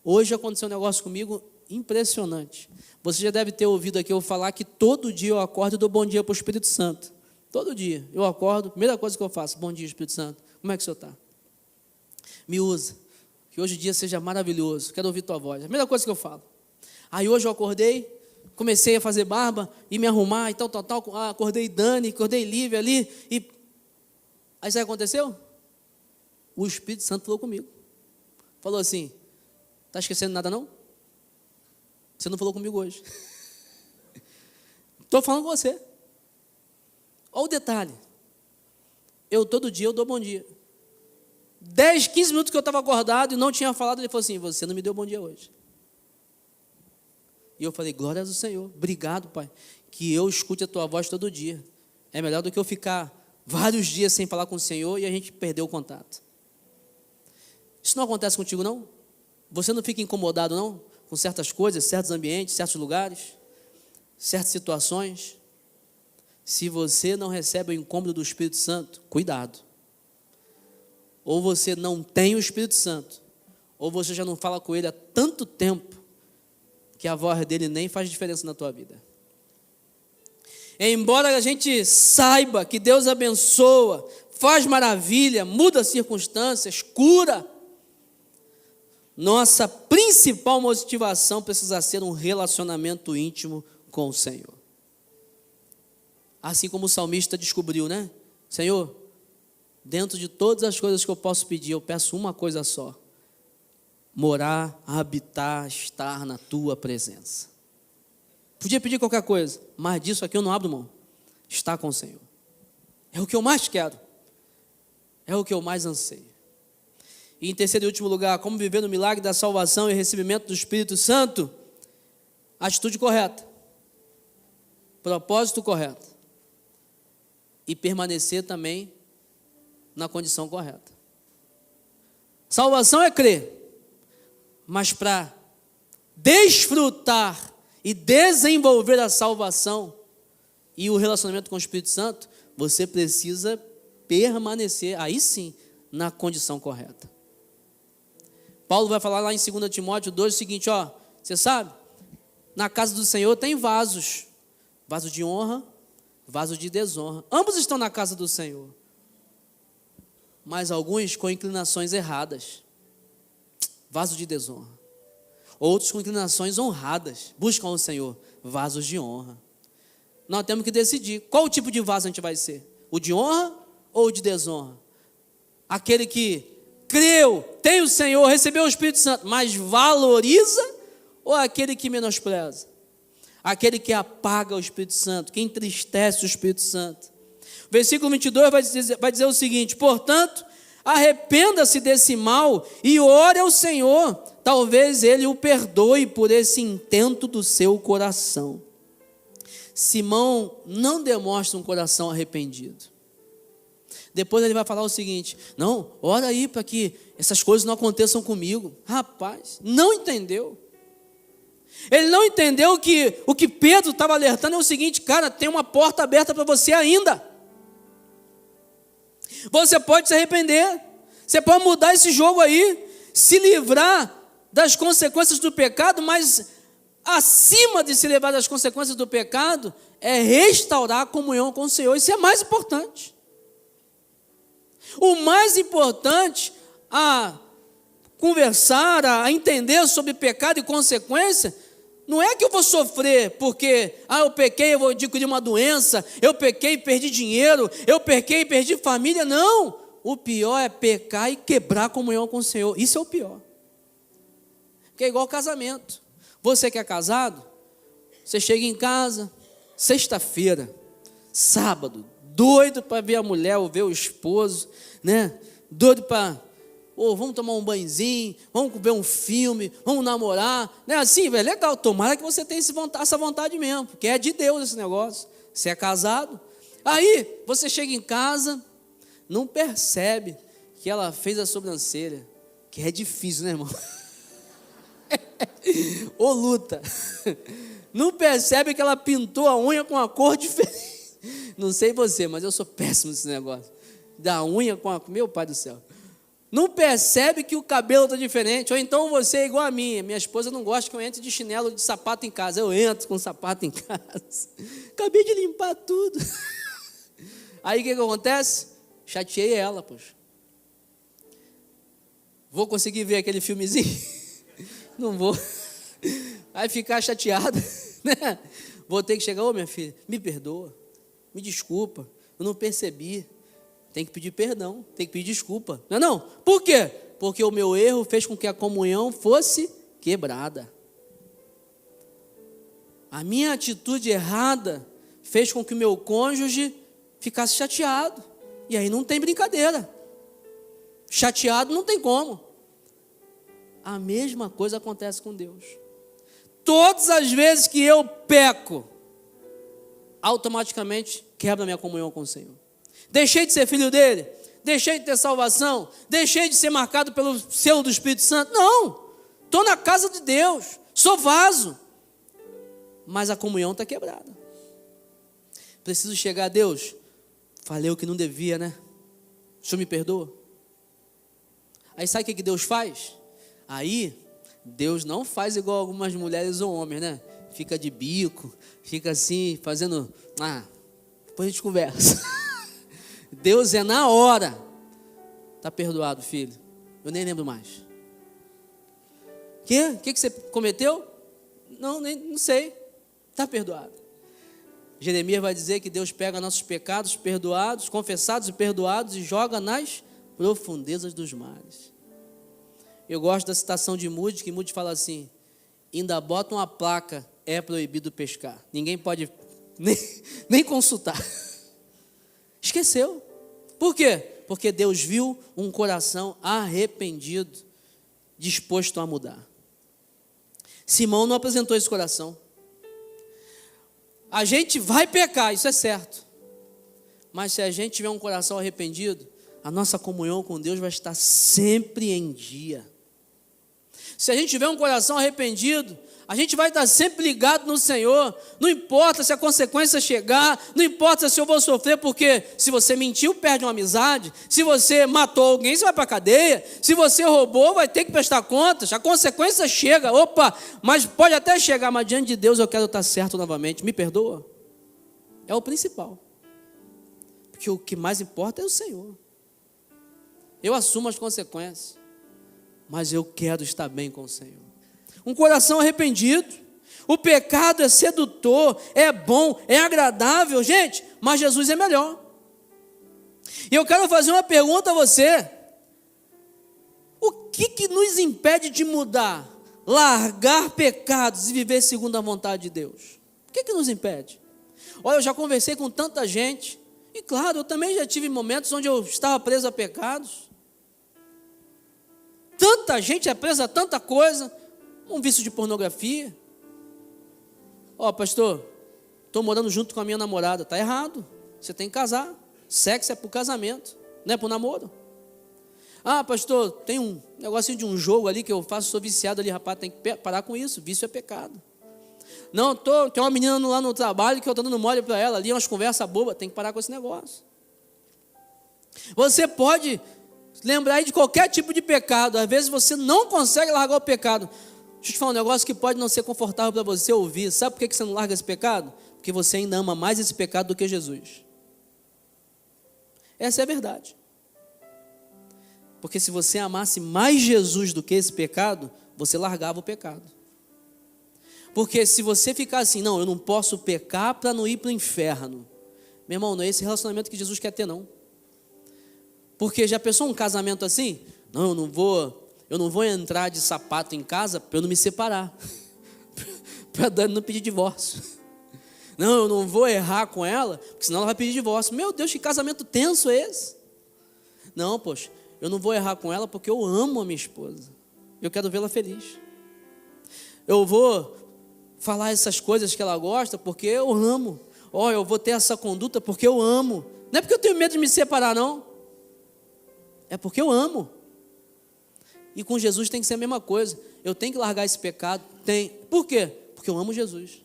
Hoje aconteceu um negócio comigo impressionante. Você já deve ter ouvido aqui eu falar que todo dia eu acordo e dou bom dia para o Espírito Santo. Todo dia eu acordo, primeira coisa que eu faço, bom dia, Espírito Santo. Como é que o senhor está? Me usa. Que hoje o dia seja maravilhoso. Quero ouvir tua voz. A primeira coisa que eu falo. Aí hoje eu acordei, comecei a fazer barba e me arrumar e tal. Acordei Dani, acordei Lívia ali e... Aí sabe o que aconteceu? O Espírito Santo falou comigo. Falou assim, está esquecendo nada não? Você não falou comigo hoje. Estou falando com você. Olha o detalhe. Todo dia eu dou bom dia. 10, 15 minutos que eu estava acordado e não tinha falado, ele falou assim, você não me deu bom dia hoje. E eu falei, glórias ao Senhor. Obrigado, Pai, que eu escute a tua voz todo dia. É melhor do que eu ficar vários dias sem falar com o Senhor e a gente perdeu o contato. Isso não acontece contigo, não? Você não fica incomodado, não? Com certas coisas, certos ambientes, certos lugares, certas situações? Se você não recebe o incômodo do Espírito Santo, cuidado. Ou você não tem o Espírito Santo, ou você já não fala com Ele há tanto tempo, que a voz dele nem faz diferença na tua vida. Embora a gente saiba que Deus abençoa, faz maravilha, muda circunstâncias, cura. Nossa principal motivação precisa ser um relacionamento íntimo com o Senhor. Assim como o salmista descobriu, né? Senhor, dentro de todas as coisas que eu posso pedir, eu peço uma coisa só: morar, habitar, estar na tua presença. Podia pedir qualquer coisa, mas disso aqui eu não abro mão. Estar com o Senhor. É o que eu mais quero. É o que eu mais anseio. E em terceiro e último lugar, como viver no milagre da salvação e recebimento do Espírito Santo? Atitude correta. Propósito correto. E permanecer também na condição correta. Salvação é crer. Mas para desfrutar e desenvolver a salvação e o relacionamento com o Espírito Santo, você precisa permanecer, aí sim, na condição correta. Paulo vai falar lá em 2 Timóteo 2 o seguinte, ó, você sabe, na casa do Senhor tem vasos, vaso de honra, vaso de desonra. Ambos estão na casa do Senhor, mas alguns com inclinações erradas, vaso de desonra. Outros com inclinações honradas, buscam o Senhor, vasos de honra. Nós temos que decidir qual tipo de vaso a gente vai ser, o de honra ou o de desonra. Aquele que creu, tem o Senhor, recebeu o Espírito Santo, mas valoriza, ou aquele que menospreza? Aquele que apaga o Espírito Santo, que entristece o Espírito Santo. Versículo 22 vai dizer o seguinte: portanto, arrependa-se desse mal e ore ao Senhor, talvez Ele o perdoe por esse intento do seu coração. Simão não demonstra um coração arrependido. Depois ele vai falar o seguinte: não, ora aí para que essas coisas não aconteçam comigo. Rapaz, não entendeu. Ele não entendeu que o que Pedro estava alertando é o seguinte: cara, tem uma porta aberta para você ainda. Você pode se arrepender, você pode mudar esse jogo aí, se livrar das consequências do pecado, mas acima de se livrar das consequências do pecado, é restaurar a comunhão com o Senhor. Isso é mais importante. O mais importante a conversar, a entender sobre pecado e consequência, não é que eu vou sofrer porque eu pequei, eu vou adquirir uma doença, eu pequei e perdi dinheiro, eu pequei e perdi família. Não, o pior é pecar e quebrar a comunhão com o Senhor. Isso é o pior. Porque é igual casamento. Você que é casado, você chega em casa, sexta-feira, sábado, doido para ver a mulher ou ver o esposo, né? Doido para, vamos tomar um banhozinho, vamos ver um filme, vamos namorar, né? Assim, é legal, tomara que você tenha essa vontade mesmo, porque é de Deus esse negócio. Você é casado, aí você chega em casa, não percebe que ela fez a sobrancelha, que é difícil, né, irmão? Ô luta, não percebe que ela pintou a unha com uma cor diferente. Não sei você, mas eu sou péssimo nesse negócio da unha com meu pai do céu. Não percebe que o cabelo está diferente. Ou então você é igual a mim. Minha esposa não gosta que eu entre de chinelo, de sapato em casa. Eu entro com sapato em casa. Acabei de limpar tudo. Aí o que acontece? Chateei ela, poxa. Vou conseguir ver aquele filmezinho? Não vou. Vai ficar chateada, né? Vou ter que chegar, minha filha, me perdoa, me desculpa, eu não percebi. Tem que pedir perdão, tem que pedir desculpa. Não é não? Por quê? Porque o meu erro fez com que a comunhão fosse quebrada. A minha atitude errada fez com que o meu cônjuge ficasse chateado. E aí não tem brincadeira. Chateado não tem como. A mesma coisa acontece com Deus. Todas as vezes que eu peco, automaticamente quebra a minha comunhão com o Senhor. Deixei de ser filho dele, deixei de ter salvação, deixei de ser marcado pelo selo do Espírito Santo. Não, estou na casa de Deus, sou vaso, mas a comunhão está quebrada. Preciso chegar a Deus, falei o que não devia, né? O Senhor me perdoa? Aí sabe o que Deus faz? Aí, Deus não faz igual algumas mulheres ou homens, né? Fica de bico, fica assim, fazendo, depois a gente conversa. Deus é na hora. Está perdoado, filho. Eu nem lembro mais. O que você cometeu? Não sei. Está perdoado. Jeremias vai dizer que Deus pega nossos pecados perdoados, confessados e perdoados, e joga nas profundezas dos mares. Eu gosto da citação de Moody, que Moody fala assim: ainda bota uma placa, é proibido pescar. Ninguém pode nem consultar. Esqueceu. Por quê? Porque Deus viu um coração arrependido, disposto a mudar. Simão não apresentou esse coração. A gente vai pecar, isso é certo. Mas se a gente tiver um coração arrependido, a nossa comunhão com Deus vai estar sempre em dia. Se a gente tiver um coração arrependido, a gente vai estar sempre ligado no Senhor. Não importa se a consequência chegar, não importa se eu vou sofrer, porque se você mentiu, perde uma amizade. Se você matou alguém, você vai para a cadeia. Se você roubou, vai ter que prestar contas. A consequência chega, mas pode até chegar, mas diante de Deus eu quero estar certo novamente. Me perdoa? É o principal. Porque o que mais importa é o Senhor. Eu assumo as consequências, mas eu quero estar bem com o Senhor. Um coração arrependido. O pecado é sedutor, é bom, é agradável, gente, mas Jesus é melhor. E eu quero fazer uma pergunta a você: o que nos impede de mudar, largar pecados e viver segundo a vontade de Deus? O que nos impede? Olha, eu já conversei com tanta gente, e claro, eu também já tive momentos onde eu estava preso a pecados. Tanta gente é presa a tanta coisa. Um vício de pornografia. Pastor, estou morando junto com a minha namorada. Está errado. Você tem que casar. Sexo é para o casamento, não é para o namoro. Pastor, tem um negocinho de um jogo ali que eu faço, sou viciado ali, rapaz, tem que parar com isso. Vício é pecado. Não, tem uma menina lá no trabalho que eu estou dando mole para ela ali, umas conversas bobas, tem que parar com esse negócio. Você pode lembrar aí de qualquer tipo de pecado. Às vezes você não consegue largar o pecado. Deixa eu te falar um negócio que pode não ser confortável para você ouvir. Sabe por que você não larga esse pecado? Porque você ainda ama mais esse pecado do que Jesus. Essa é a verdade. Porque se você amasse mais Jesus do que esse pecado, você largava o pecado. Porque se você ficar assim, não, eu não posso pecar para não ir para o inferno. Meu irmão, não é esse relacionamento que Jesus quer ter, não. Porque já pensou um casamento assim? Não, eu não vou entrar de sapato em casa para eu não me separar, para Dani não pedir divórcio. Não, eu não vou errar com ela, porque senão ela vai pedir divórcio. Meu Deus, que casamento tenso é esse? Não, poxa, eu não vou errar com ela porque eu amo a minha esposa. Eu quero vê-la feliz. Eu vou falar essas coisas que ela gosta porque eu amo. Eu vou ter essa conduta porque eu amo. Não é porque eu tenho medo de me separar, não. É porque eu amo. E com Jesus tem que ser a mesma coisa. Eu tenho que largar esse pecado. Por quê? Porque eu amo Jesus.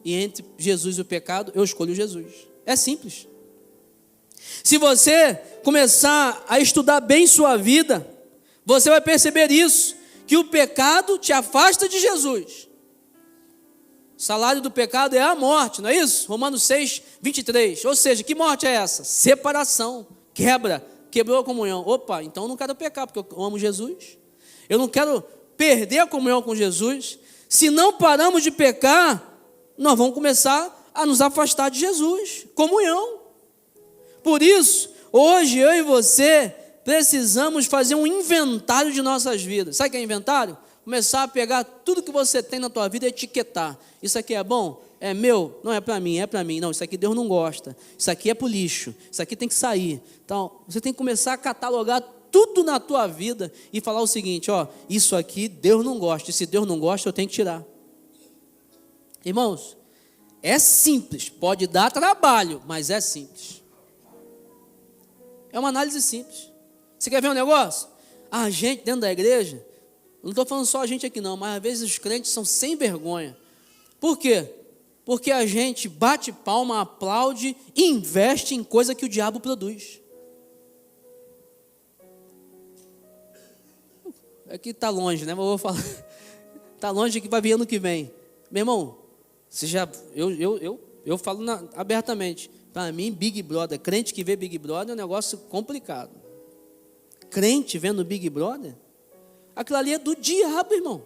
E entre Jesus e o pecado, eu escolho Jesus. É simples. Se você começar a estudar bem sua vida, você vai perceber isso, que o pecado te afasta de Jesus. O salário do pecado é a morte, não é isso? Romanos 6, 23. Ou seja, que morte é essa? Separação, quebrou a comunhão. Então eu não quero pecar, porque eu amo Jesus. Eu não quero perder a comunhão com Jesus. Se não paramos de pecar, nós vamos começar a nos afastar de Jesus. Comunhão. Por isso, hoje eu e você precisamos fazer um inventário de nossas vidas. Sabe o que é inventário? Começar a pegar tudo que você tem na tua vida e etiquetar. Isso aqui é bom? É meu? Não é para mim, é para mim. Não, isso aqui Deus não gosta. Isso aqui é para o lixo. Isso aqui tem que sair. Então, você tem que começar a catalogar tudo na tua vida e falar o seguinte, isso aqui Deus não gosta. E se Deus não gosta, eu tenho que tirar. Irmãos, é simples. Pode dar trabalho, mas é simples. É uma análise simples. Você quer ver um negócio? A gente dentro da igreja, não estou falando só a gente aqui não, mas às vezes os crentes são sem vergonha. Por quê? Porque a gente bate palma, aplaude e investe em coisa que o diabo produz. Aqui está longe, né? Mas eu vou falar. Está longe que vai vir ano que vem. Meu irmão, eu falo abertamente. Para mim, Big Brother, crente que vê Big Brother é um negócio complicado. Crente vendo Big Brother, aquilo ali é do diabo, irmão.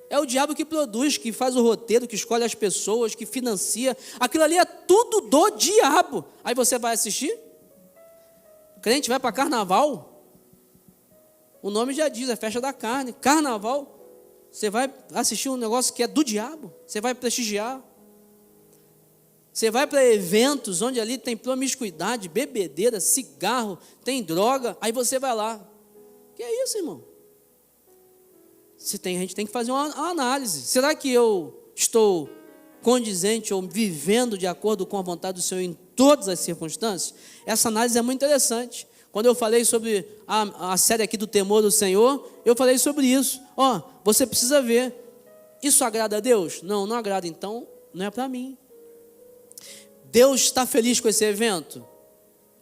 É o diabo que produz, que faz o roteiro, que escolhe as pessoas, que financia. Aquilo ali é tudo do diabo. Aí você vai assistir? Crente vai para carnaval? O nome já diz, é festa da carne. Carnaval, você vai assistir um negócio que é do diabo. Você vai prestigiar. Você vai para eventos onde ali tem promiscuidade, bebedeira, cigarro, tem droga, aí você vai lá. Que é isso, irmão? A gente tem que fazer uma análise. Será que eu estou condizente ou vivendo de acordo com a vontade do Senhor em todas as circunstâncias? Essa análise é muito interessante. Quando eu falei sobre a série aqui do temor do Senhor, eu falei sobre isso. Você precisa ver. Isso agrada a Deus? Não, não agrada. Então, não é para mim. Deus está feliz com esse evento?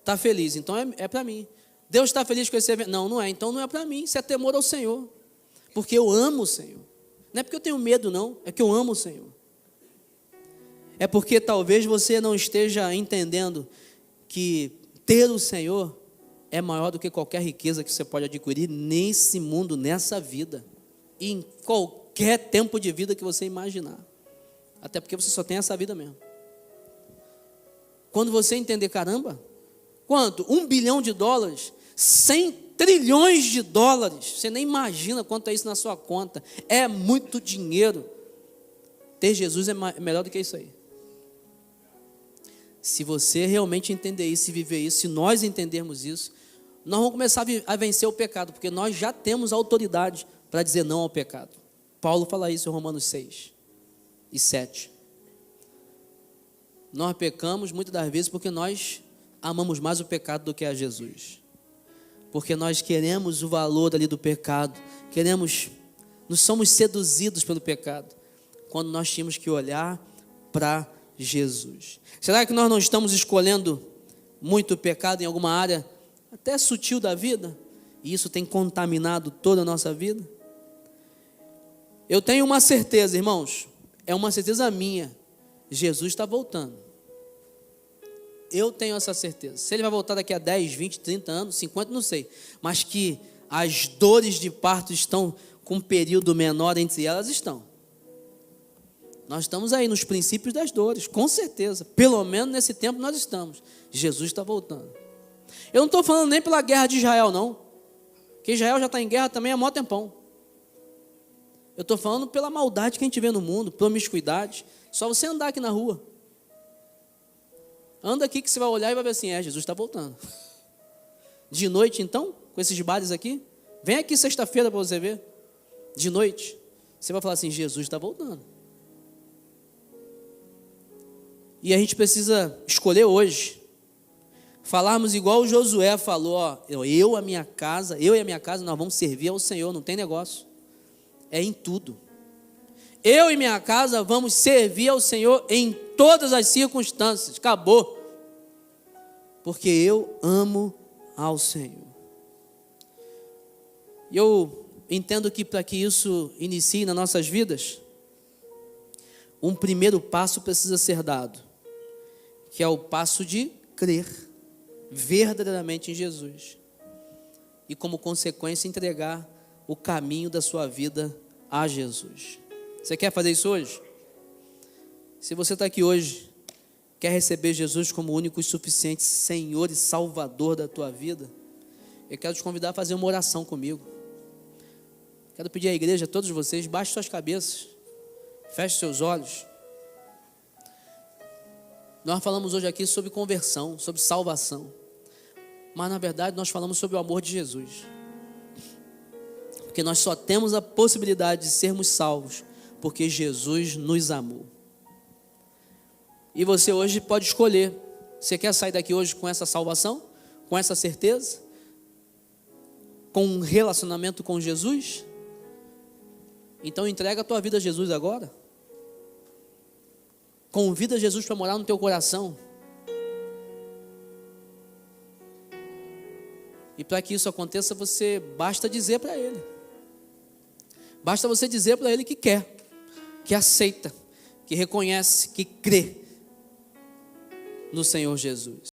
Está feliz, então é para mim. Deus está feliz com esse evento? Não, não é, então não é para mim. Isso é temor ao Senhor, porque eu amo o Senhor. Não é porque eu tenho medo, não, é que eu amo o Senhor. É porque talvez você não esteja entendendo que ter o Senhor é maior do que qualquer riqueza que você pode adquirir nesse mundo, nessa vida, e em qualquer tempo de vida que você imaginar. Até porque você só tem essa vida mesmo. Quando você entender, caramba, quanto? $1 bilhão, 100 trilhões de dólares, você nem imagina quanto é isso na sua conta, é muito dinheiro. Ter Jesus é melhor do que isso aí. Se você realmente entender isso e viver isso, se nós entendermos isso, nós vamos começar a vencer o pecado, porque nós já temos autoridade para dizer não ao pecado. Paulo fala isso em Romanos 6 e 7. Nós pecamos muitas das vezes porque nós amamos mais o pecado do que a Jesus. Porque nós queremos o valor ali do pecado, nós somos seduzidos pelo pecado, quando nós tínhamos que olhar para Jesus. Será que nós não estamos escolhendo muito pecado em alguma área, até sutil da vida, e isso tem contaminado toda a nossa vida? Eu tenho uma certeza, irmãos, é uma certeza minha, Jesus está voltando. Eu tenho essa certeza. Se ele vai voltar daqui a 10, 20, 30 anos, 50, não sei. Mas que as dores de parto estão com um período menor entre elas, estão. Nós estamos aí nos princípios das dores, com certeza. Pelo menos nesse tempo nós estamos. Jesus está voltando. Eu não estou falando nem pela guerra de Israel, não. Porque Israel já está em guerra também há mó tempão. Eu estou falando pela maldade que a gente vê no mundo, promiscuidade. Só você andar aqui na rua. Anda aqui que você vai olhar e vai ver assim, Jesus está voltando. De noite então, com esses bares aqui, vem aqui sexta-feira para você ver. De noite, você vai falar assim, Jesus está voltando. E a gente precisa escolher hoje, falarmos igual o Josué falou, eu e a minha casa, nós vamos servir ao Senhor, não tem negócio. É em tudo. Eu e minha casa vamos servir ao Senhor em todas as circunstâncias. Acabou. Porque eu amo ao Senhor. E eu entendo que para que isso inicie nas nossas vidas, um primeiro passo precisa ser dado, que é o passo de crer verdadeiramente em Jesus. E como consequência entregar o caminho da sua vida a Jesus. Você quer fazer isso hoje? Se você está aqui hoje, quer receber Jesus como único e suficiente Senhor e Salvador da tua vida, eu quero te convidar a fazer uma oração comigo. Quero pedir à igreja, a todos vocês, baixem suas cabeças, feche seus olhos. Nós falamos hoje aqui sobre conversão, sobre salvação, mas na verdade nós falamos sobre o amor de Jesus. Porque nós só temos a possibilidade de sermos salvos porque Jesus nos amou. E você hoje pode escolher. Você quer sair daqui hoje com essa salvação? Com essa certeza? Com um relacionamento com Jesus? Então entrega a tua vida a Jesus agora. Convida Jesus para morar no teu coração. E para que isso aconteça, basta dizer para Ele. Basta você dizer para Ele que quer, que aceita, que reconhece, que crê. no Senhor Jesus.